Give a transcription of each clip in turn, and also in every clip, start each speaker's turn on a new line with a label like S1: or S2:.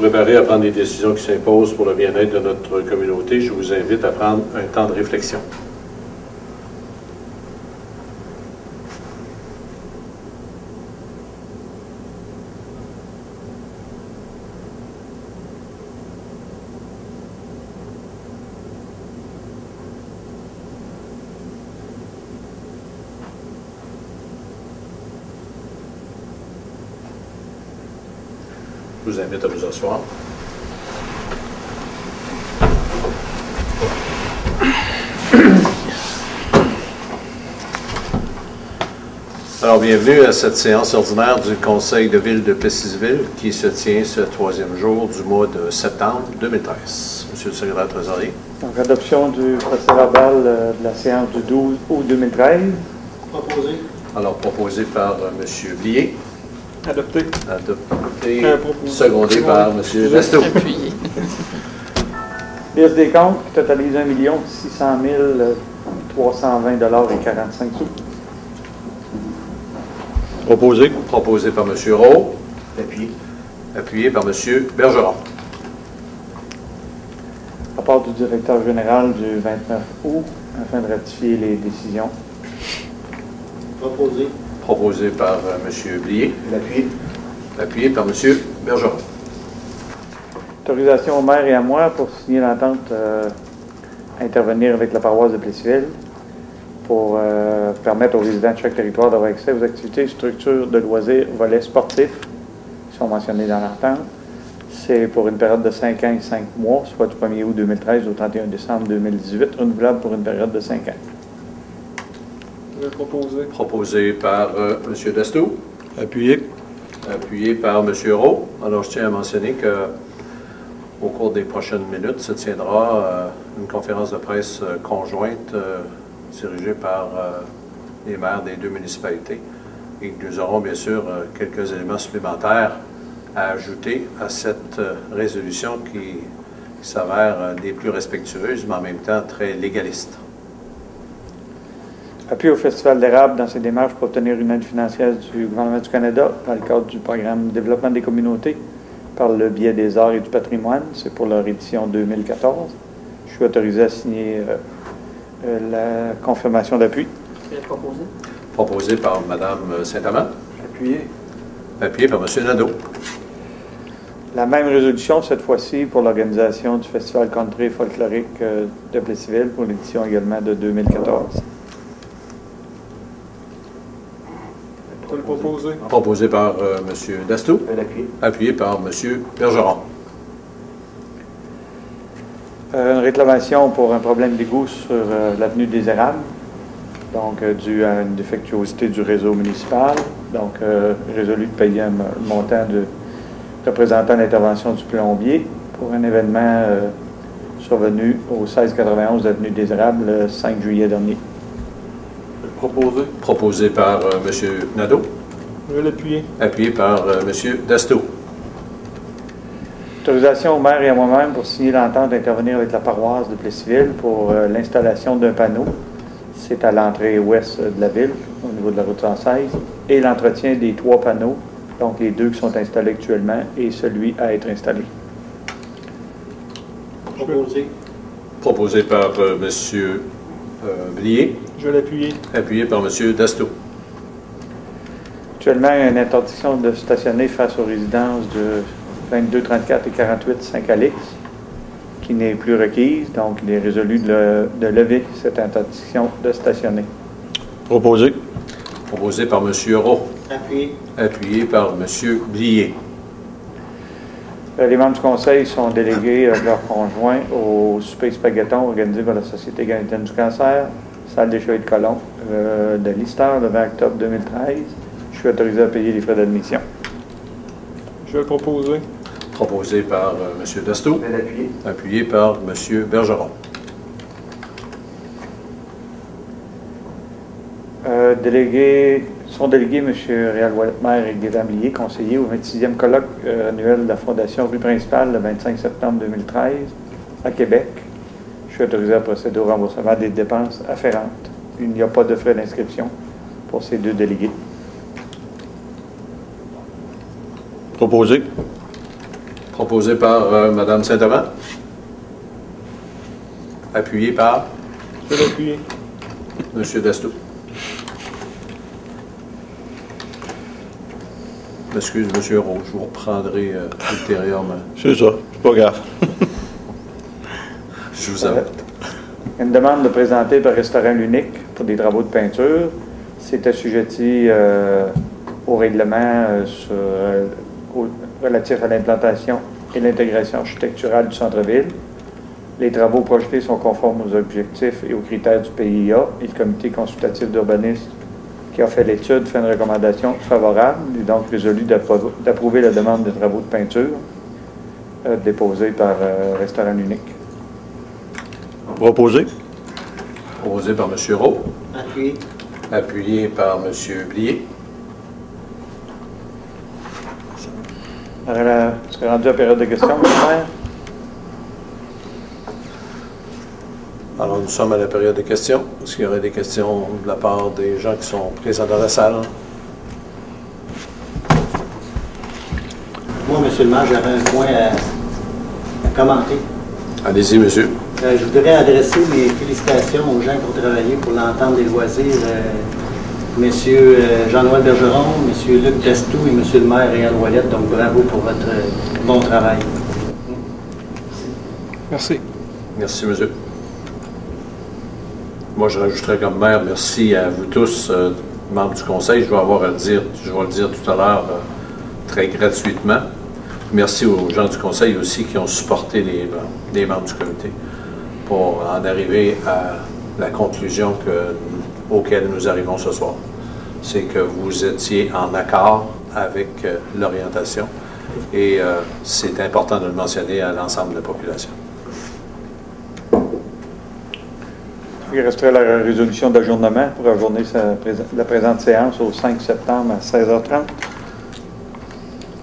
S1: préparé à prendre des décisions qui s'imposent pour le bien-être de notre communauté, je vous invite à prendre un temps de réflexion. Je vous invite à vous asseoir. Alors, bienvenue à cette séance ordinaire du Conseil de ville de Plessisville qui se tient ce 3e jour du mois de septembre 2013. Monsieur le secrétaire trésorier.
S2: Donc, adoption du procès-verbal de la séance du 12 août 2013.
S3: Proposé.
S1: Alors, proposé par M. Blier.
S2: Adopté.
S1: Adopté. Secondé par M. Dasto.
S4: Appuyé.
S2: Liste des comptes qui totalise 1 600 320 et 45 sous.
S1: Proposé. Proposé par M. Rowe. Appuyé. Appuyé par M. Bergeron.
S2: Rapport du directeur général du 29 août afin de ratifier les décisions.
S3: Proposé.
S1: Proposé par M. Blier.
S3: L'appui.
S1: Appuyé par M. Bergeron.
S2: Autorisation au maire et à moi pour signer l'entente à intervenir avec la paroisse de Plessisville pour permettre aux résidents de chaque territoire d'avoir accès aux activités et structures de loisirs volets sportifs qui sont mentionnés dans l'entente. C'est pour une période de 5 ans et 5 mois, soit du 1er août 2013 au 31 décembre 2018, renouvelable pour une période de 5 ans.
S3: Proposé.
S1: Proposé par M. Dasto.
S5: Appuyé.
S1: Appuyé par M. Rowe. Alors, je tiens à mentionner qu'au cours des prochaines minutes se tiendra une conférence de presse conjointe dirigée par les maires des 2 municipalités et que nous aurons bien sûr quelques éléments supplémentaires à ajouter à cette résolution qui s'avère des plus respectueuses, mais en même temps très légaliste.
S2: Appui au Festival d'érable dans ses démarches pour obtenir une aide financière du gouvernement du Canada dans le cadre du programme Développement des communautés par le biais des arts et du patrimoine. C'est pour leur édition 2014. Je suis autorisé à signer la confirmation d'appui.
S4: Proposé.
S1: Proposé par Mme Saint-Amand.
S2: Appuyé.
S1: Appuyé par M. Nadeau.
S2: La même résolution, cette fois-ci, pour l'organisation du Festival country folklorique de Plessisville pour l'édition également de 2014.
S3: Proposé.
S1: Proposé par M. Dasto. Appuyé par M. Bergeron.
S2: Une réclamation pour un problème d'égout sur l'avenue des Érables, donc dû à une défectuosité du réseau municipal. Donc, résolu de payer un montant de représentant l'intervention du plombier pour un événement survenu au 1691 avenue des Érables le 5 juillet dernier.
S3: Proposé.
S1: Proposé par M. Nadeau.
S3: Je vais l'appuyer.
S1: Appuyé par M. Dasto.
S2: Autorisation au maire et à moi-même pour signer l'entente d'intervenir avec la paroisse de Plessisville pour l'installation d'un panneau. C'est à l'entrée ouest de la ville, au niveau de la route 116, et l'entretien des 3 panneaux, donc les 2 qui sont installés actuellement et celui à être installé.
S3: Proposé.
S1: Proposé par M. Blier.
S3: Je vais l'appuyer.
S1: Appuyé par M. Dasto.
S2: Actuellement, il y a une interdiction de stationner face aux résidences de 22, 34 et 48 Saint-Calix qui n'est plus requise, donc il est résolu de lever cette interdiction de stationner.
S5: Proposé.
S1: Proposé par M. Rowe.
S3: Appuyé.
S1: Appuyé par M. Blier.
S2: Les membres du conseil sont délégués avec leurs conjoints au souper spaghetton organisé par la Société canadienne du cancer, salle des Chevaliers de Colomb, de Lister, le 20 octobre 2013. Je suis autorisé à payer les frais d'admission.
S3: Je vais le proposer.
S1: Proposé par M. Dasto. Appuyé par M. Bergeron.
S2: Sont délégués M. Réal Wallet-Maire et Guédam Lié, conseillers au 26e colloque annuel de la Fondation Rue Principale le 25 septembre 2013 à Québec. Je suis autorisé à procéder au remboursement des dépenses afférentes. Il n'y a pas de frais d'inscription pour ces 2 délégués.
S5: Proposé.
S1: Proposé par Mme Saint-Amand. Appuyé par
S3: Je vais l'appuyer.
S1: M. Dastou. Excuse, M. Hérault, je vous reprendrai ultérieurement.
S5: C'est ça, c'est pas grave.
S1: Je vous invite.
S2: Une demande de présenter par Restaurant L'Unique pour des travaux de peinture. C'est assujetti au règlement relatif à l'implantation et l'intégration architecturale du centre-ville. Les travaux projetés sont conformes aux objectifs et aux critères du PIA et le comité consultatif d'urbanisme qui a fait l'étude fait une recommandation favorable. Il est donc résolu d'approuver la demande de travaux de peinture déposée par Restaurant L'Unique.
S5: Proposé.
S1: Proposé par M. Hérault.
S4: Appuyé.
S1: Appuyé par M. Blier.
S2: Alors, est-ce qu'on est rendu à la période de questions, M. le maire?
S1: Alors, nous sommes à la période de questions. Est-ce qu'il y aurait des questions de la part des gens qui sont présents dans la salle?
S4: Moi, M. le maire, j'aurais un point à commenter.
S1: Allez-y, monsieur.
S4: Je voudrais adresser mes félicitations aux gens qui ont travaillé pour l'entente des loisirs. M. Jean-Noël Bergeron, M. Luc Dastou et M. le maire Réal Ouellette. Donc, bravo pour votre bon travail.
S3: Merci.
S1: Merci, monsieur. Moi, je rajouterais comme maire, merci à vous tous, membres du conseil. Je vais avoir à le dire, je vais le dire tout à l'heure très gratuitement. Merci aux gens du conseil aussi qui ont supporté les membres du comité pour en arriver à la conclusion auquel nous arrivons ce soir. C'est que vous étiez en accord avec l'orientation et c'est important de le mentionner à l'ensemble de la population.
S2: Il resterait la résolution d'adjournement pour ajourner la présente séance au 5 septembre à 16h30.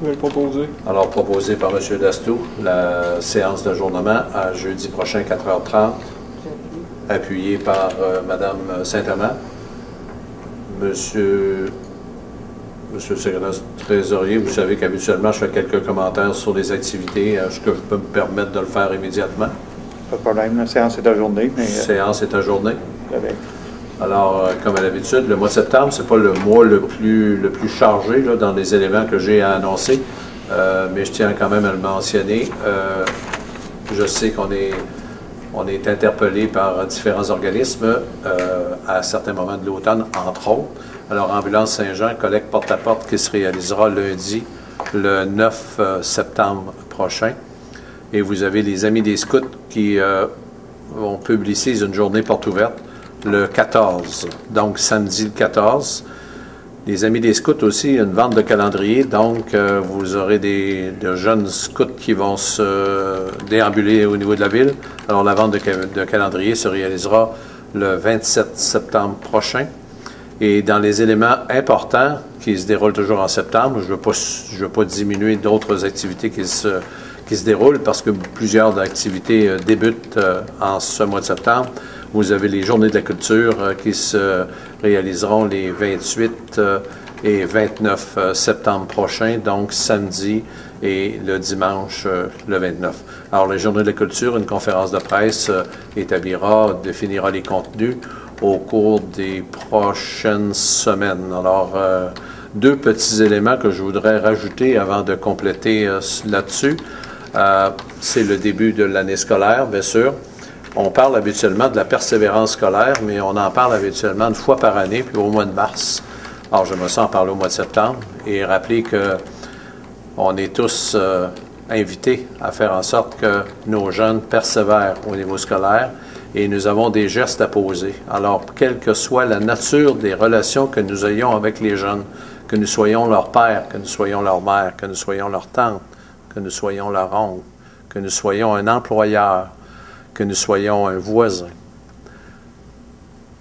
S3: Je vais le proposer.
S1: Alors, proposé par M. Dastou, la séance d'adjournement à jeudi prochain, 4h30, appuyé par Mme Saint-Amand. Monsieur le secrétaire trésorier, vous savez qu'habituellement, je fais quelques commentaires sur les activités. Est-ce que je peux me permettre de le faire immédiatement?
S2: Pas de problème, la séance est ajournée.
S1: La séance est ajournée.
S2: Avec.
S1: Alors, comme à l'habitude, le mois de septembre, ce n'est pas le mois le plus chargé là, dans les éléments que j'ai à annoncer, mais je tiens quand même à le mentionner. Je sais qu'on est interpellé par différents organismes à certains moments de l'automne, entre autres. Alors, Ambulance Saint-Jean, collecte porte-à-porte qui se réalisera lundi, le 9 septembre prochain. Et vous avez les Amis des Scouts qui vont publier une journée porte ouverte le 14, donc samedi le 14. Les Amis des Scouts aussi, une vente de calendrier, donc vous aurez de jeunes scouts qui vont se déambuler au niveau de la ville. Alors la vente de calendrier se réalisera le 27 septembre prochain. Et dans les éléments importants qui se déroulent toujours en septembre, je ne veux pas diminuer d'autres activités qui se déroulent parce que plusieurs activités débutent en ce mois de septembre. Vous avez les Journées de la culture qui se réaliseront les 28 et 29 septembre prochains, donc samedi et le dimanche le 29. Alors, les Journées de la culture, une conférence de presse définira les contenus au cours des prochaines semaines. Alors, deux petits éléments que je voudrais rajouter avant de compléter là-dessus. C'est le début de l'année scolaire, bien sûr. On parle habituellement de la persévérance scolaire, mais on en parle habituellement une fois par année, puis au mois de mars. Alors, j'aimerais ça en parler au mois de septembre et rappeler qu'on est tous invités à faire en sorte que nos jeunes persévèrent au niveau scolaire et nous avons des gestes à poser. Alors, quelle que soit la nature des relations que nous ayons avec les jeunes, que nous soyons leur père, que nous soyons leur mère, que nous soyons leur tante, que nous soyons leur oncle, que nous soyons un employeur, que nous soyons un voisin.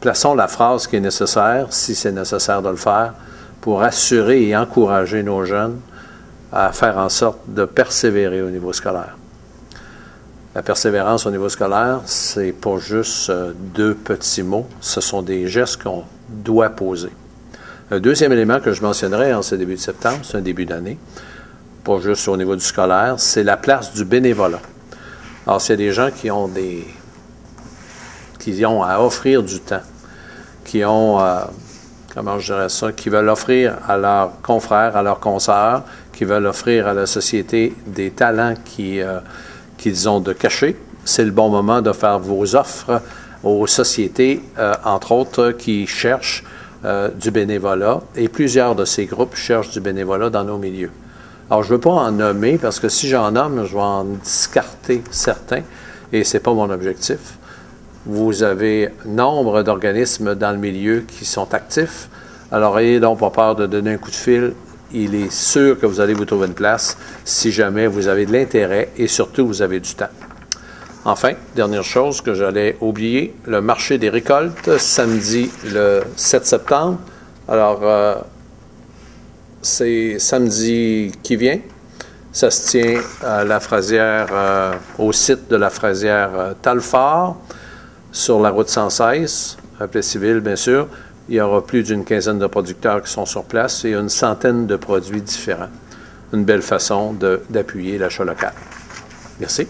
S1: Plaçons la phrase qui est nécessaire, si c'est nécessaire de le faire, pour assurer et encourager nos jeunes à faire en sorte de persévérer au niveau scolaire. La persévérance au niveau scolaire, c'est pas juste deux petits mots, ce sont des gestes qu'on doit poser. Un deuxième élément que je mentionnerai en ce début de septembre, c'est un début d'année. pas juste au niveau du scolaire, c'est la place du bénévolat. Alors, c'est des gens qui ont à offrir du temps, qui ont, comment je dirais ça, qui veulent offrir à leurs confrères, à leurs consoeurs, qui veulent offrir à la société des talents qu'ils ont de cachés. C'est le bon moment de faire vos offres aux sociétés, entre autres, qui cherchent du bénévolat. Et plusieurs de ces groupes cherchent du bénévolat dans nos milieux. Alors, je ne veux pas en nommer, parce que si j'en nomme, je vais en discarter certains, et ce n'est pas mon objectif. Vous avez nombre d'organismes dans le milieu qui sont actifs. Alors, ayez donc pas peur de donner un coup de fil. Il est sûr que vous allez vous trouver une place si jamais vous avez de l'intérêt et surtout vous avez du temps. Enfin, dernière chose que j'allais oublier, le marché des récoltes, samedi le 7 septembre. Alors, c'est samedi qui vient. Ça se tient à la Fraisière, au site de la Fraisière Talfort, sur la route 116, à Plessisville, bien sûr. Il y aura plus d'une quinzaine de producteurs qui sont sur place et une centaine de produits différents. Une belle façon d'appuyer l'achat local. Merci.